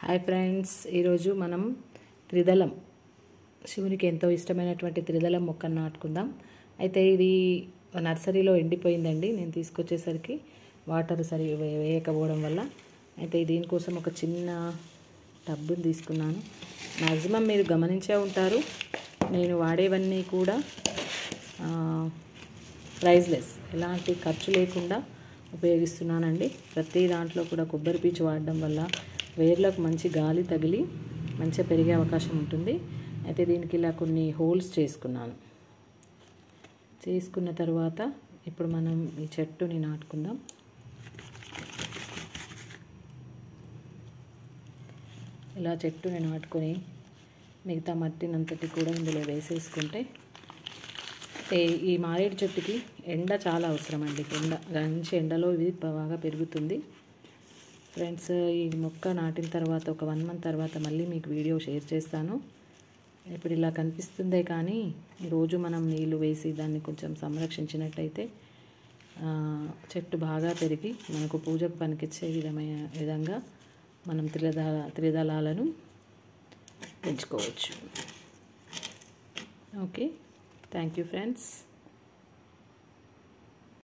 Hi friends, ఈరోజు మనం త్రిదళం శివునికి ఎంతో ఇష్టమైనటువంటి త్రిదళం మొక్కను నాటుకుందాం. అయితే ఇది నర్సరీలో ఎండిపోయిందండి. నేను తీసుకొచ్చేసరికి వాటర్ వేయకపోవడం వల్ల అయితే దీనికోసం ఒక చిన్న టబ్బుని తీసుకున్నాను. మ్యాక్సిమం మీరు గమనించే ఉంటారు, నేను వాడేవన్నీ కూడా ప్రైజ్లెస్, ఎలాంటి ఖర్చు లేకుండా ఉపయోగిస్తున్నానండి. ప్రతి దాంట్లో కూడా కొబ్బరి పీచు వాడడం వల్ల వేర్లకు మంచి గాలి తగిలి మంచిగా పెరిగే అవకాశం ఉంటుంది. అయితే దీనికి ఇలా కొన్ని హోల్స్ చేసుకున్న తర్వాత ఇప్పుడు మనం ఈ చెట్టుని నాటుకుందాం. ఇలా చెట్టుని నాటుకొని మిగతా మట్టినంతటి కూడా ఇందులో వేసేసుకుంటే, ఈ మారేడు చెట్టుకి ఎండ చాలా అవసరం అండి. మంచి ఎండలో ఇది బాగా పెరుగుతుంది. ఫ్రెండ్స్, ఈ మొక్క నాటిన తర్వాత ఒక 1 month తర్వాత మళ్ళీ మీకు వీడియో షేర్ చేస్తాను. ఇప్పుడు ఇలా కనిపిస్తుందే, కానీ రోజు మనం నీళ్లు వేసి దాన్ని కొంచెం సంరక్షించినట్టయితే చెట్టు బాగా పెరిగి మనకు పూజకు పనికిచ్చే విధంగా మనం త్రిదళాలను పెంచుకోవచ్చు. Okay, thank you friends.